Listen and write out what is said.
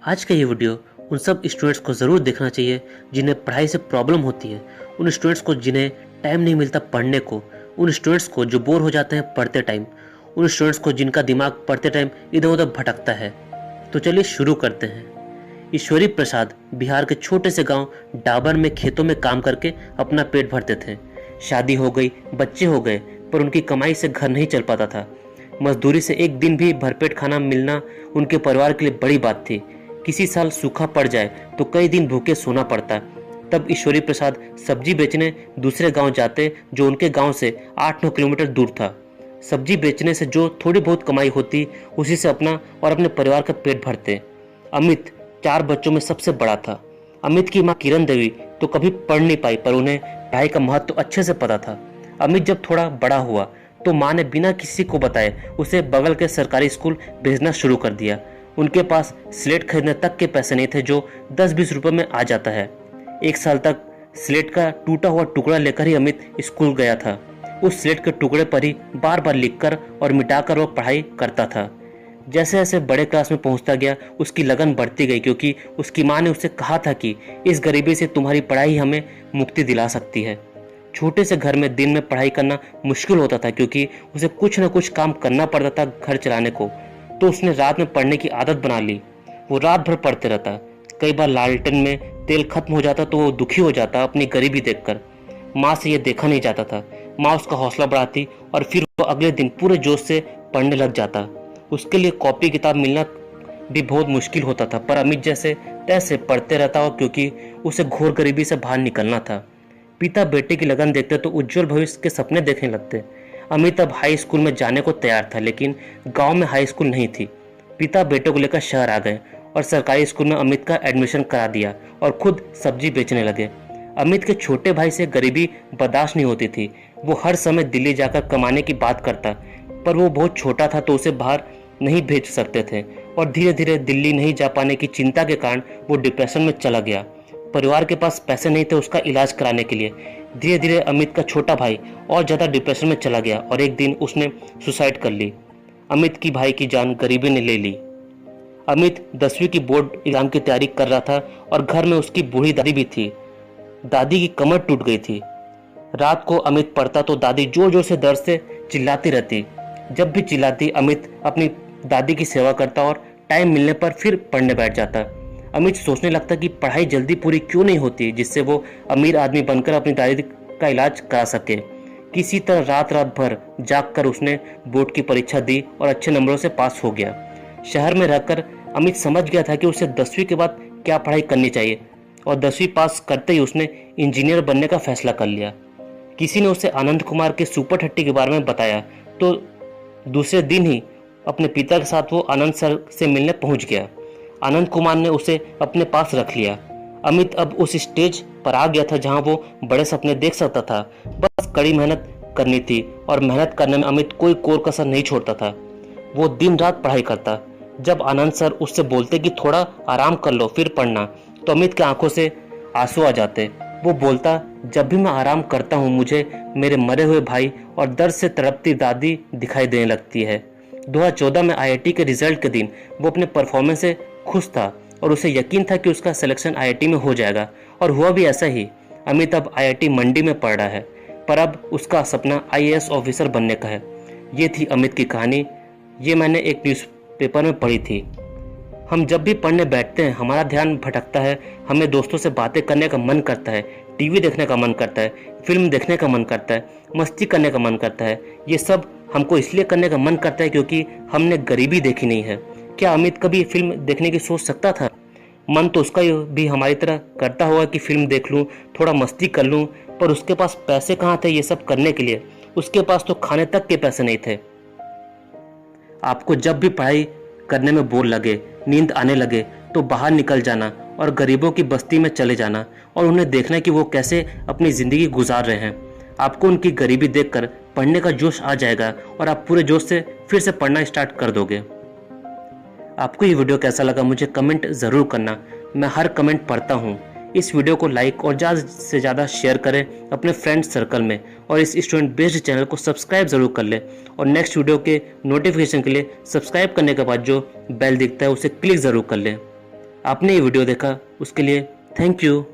आज का ये वीडियो उन सब स्टूडेंट्स को ज़रूर देखना चाहिए जिन्हें पढ़ाई से प्रॉब्लम होती है, उन स्टूडेंट्स को जिन्हें टाइम नहीं मिलता पढ़ने को, उन स्टूडेंट्स को जो बोर हो जाते हैं पढ़ते टाइम, उन स्टूडेंट्स को जिनका दिमाग पढ़ते टाइम इधर उधर भटकता है। तो चलिए शुरू करते हैं। ईश्वरी प्रसाद बिहार के छोटे से गांव डाबर में खेतों में काम करके अपना पेट भरते थे। शादी हो गई, बच्चे हो गए, पर उनकी कमाई से घर नहीं चल पाता था। मजदूरी से एक दिन भी भरपेट खाना मिलना उनके परिवार के लिए बड़ी बात थी। किसी साल सूखा पड़ जाए तो कई दिन भूखे सोना पड़ता। तब ईश्वरी प्रसाद सब्जी बेचने दूसरे गांव जाते जो उनके गांव से 8-9 किलोमीटर दूर था। सब्जी बेचने से जो थोड़ी बहुत कमाई होती उसी से अपना और अपने परिवार का पेट भरते। अमित 4 बच्चों में सबसे बड़ा था। अमित की मां किरण देवी तो कभी पढ़ नहीं पाई, पर उन्हें पढ़ाई का महत्व तो अच्छे से पता था। अमित जब थोड़ा बड़ा हुआ तो मां ने बिना किसी को बताए उसे बगल के सरकारी स्कूल भेजना शुरू कर दिया। उनके पास स्लेट खरीदने तक के पैसे नहीं थे जो 10-20 रुपए में आ जाता है। 1 साल तक स्लेट का टूटा हुआ टुकड़ा लेकर ही अमित स्कूल गया था। उस स्लेट के टुकड़े पर ही बार बार लिखकर और मिटाकर वो पढ़ाई करता था। जैसे जैसे बड़े क्लास में पहुंचता गया उसकी लगन बढ़ती गई, क्योंकि उसकी मां ने उससे कहा था कि इस गरीबी से तुम्हारी पढ़ाई हमें मुक्ति दिला सकती है। छोटे से घर में दिन में पढ़ाई करना मुश्किल होता था, क्योंकि उसे कुछ न कुछ काम करना पड़ता था घर चलाने को। तो उसने रात में पढ़ने की आदत बना ली। वो रात भर पढ़ते रहता। कई बार लालटेन में तेल खत्म हो जाता तो वो दुखी हो जाता अपनी गरीबी देखकर। माँ से ये देखा नहीं जाता था। माँ उसका हौसला बढ़ाती और फिर वो अगले दिन पूरे जोश से पढ़ने लग जाता। उसके लिए कॉपी किताब मिलना भी बहुत मुश्किल होता था, पर अमित जैसे तैसे पढ़ते रहता, और क्योंकि उसे घोर गरीबी से बाहर निकलना था। पिता बेटे की लगन देखते तो उज्जवल भविष्य के सपने देखने लगते। अमित अब हाई स्कूल में जाने को तैयार था, लेकिन गांव में हाई स्कूल नहीं थी। पिता बेटे को लेकर शहर आ गए और सरकारी स्कूल में अमित का एडमिशन करा दिया और खुद सब्जी बेचने लगे। अमित के छोटे भाई से गरीबी बर्दाश्त नहीं होती थी। वो हर समय दिल्ली जाकर कमाने की बात करता, पर वो बहुत छोटा था तो उसे बाहर नहीं भेज सकते थे, और धीरे धीरे दिल्ली नहीं जा पाने की चिंता के कारण वो डिप्रेशन में चला गया। परिवार के पास पैसे नहीं थे उसका इलाज कराने के लिए। धीरे धीरे अमित का छोटा भाई और ज़्यादा डिप्रेशन में चला गया और एक दिन उसने सुसाइड कर ली। अमित की भाई की जान गरीबी ने ले ली। अमित 10वीं की बोर्ड एग्जाम की तैयारी कर रहा था और घर में उसकी बूढ़ी दादी भी थी। दादी की कमर टूट गई थी। रात को अमित पढ़ता तो दादी जोर जोर से दर्द से चिल्लाती रहती। जब भी चिल्लाती अमित अपनी दादी की सेवा करता और टाइम मिलने पर फिर पढ़ने बैठ जाता। अमित सोचने लगता कि पढ़ाई जल्दी पूरी क्यों नहीं होती, जिससे वो अमीर आदमी बनकर अपनी दादी का इलाज करा सके। किसी तरह रात रात भर जागकर उसने बोर्ड की परीक्षा दी और अच्छे नंबरों से पास हो गया। शहर में रहकर अमित समझ गया था कि उसे 10वीं के बाद क्या पढ़ाई करनी चाहिए, और 10वीं पास करते ही उसने इंजीनियर बनने का फैसला कर लिया। किसी ने उसे आनंद कुमार के सुपर 30 के बारे में बताया तो दूसरे दिन ही अपने पिता के साथ वो आनंद सर से मिलने पहुंच गया। आनंद कुमार ने उसे अपने पास रख लिया। अमित अब उस स्टेज पर आ गया था जहां वो बड़े सपने देख सकता था। बस कड़ी मेहनत करनी थी, और मेहनत करने में अमित कोई कोर कसर नहीं छोड़ता था। वो दिन रात पढ़ाई करता। जब आनंद सर उससे बोलते कि थोड़ा आराम कर लो फिर पढ़ना, तो अमित की आंखों से आंसू आ जाते। वो बोलता, जब भी मैं आराम करता हूँ मुझे मेरे मरे हुए भाई और दर्द से तड़पती दादी दिखाई देने लगती है। 2014 में IIT के रिजल्ट के दिन वो अपने परफॉर्मेंस से खुश था और उसे यकीन था कि उसका सिलेक्शन IIT में हो जाएगा, और हुआ भी ऐसा ही। अमित अब IIT मंडी में पढ़ रहा है, पर अब उसका सपना IAS ऑफिसर बनने का है। ये थी अमित की कहानी। ये मैंने एक न्यूज़पेपर में पढ़ी थी। हम जब भी पढ़ने बैठते हैं हमारा ध्यान भटकता है, हमें दोस्तों से बातें करने का मन करता है, टीवी देखने का मन करता है, फिल्म देखने का मन करता है, मस्ती करने का मन करता है। ये सब हमको इसलिए करने का मन करता है क्योंकि हमने गरीबी देखी नहीं है। क्या अमित कभी फिल्म देखने की सोच सकता था? मन तो उसका भी हमारी तरह करता होगा कि फिल्म देख लूं, थोड़ा मस्ती कर लूं, पर उसके पास पैसे कहाँ थे ये सब करने के लिए? उसके पास तो खाने तक के पैसे नहीं थे। आपको जब भी पढ़ाई करने में बोर लगे, नींद आने लगे, तो बाहर निकल जाना और गरीबों की बस्ती में चले जाना और उन्हें देखना कि वो कैसे अपनी ज़िंदगी गुजार रहे हैं। आपको उनकी गरीबी देखकर पढ़ने का जोश आ जाएगा और आप पूरे जोश से फिर से पढ़ना स्टार्ट कर दोगे। आपको ये वीडियो कैसा लगा मुझे कमेंट ज़रूर करना। मैं हर कमेंट पढ़ता हूँ। इस वीडियो को लाइक और ज़्यादा से ज़्यादा शेयर करें अपने फ्रेंड्स सर्कल में, और इस स्टूडेंट बेस्ड चैनल को सब्सक्राइब ज़रूर कर लें, और नेक्स्ट वीडियो के नोटिफिकेशन के लिए सब्सक्राइब करने के बाद जो बेल दिखता है उसे क्लिक ज़रूर कर लें। आपने ये वीडियो देखा उसके लिए थैंक यू।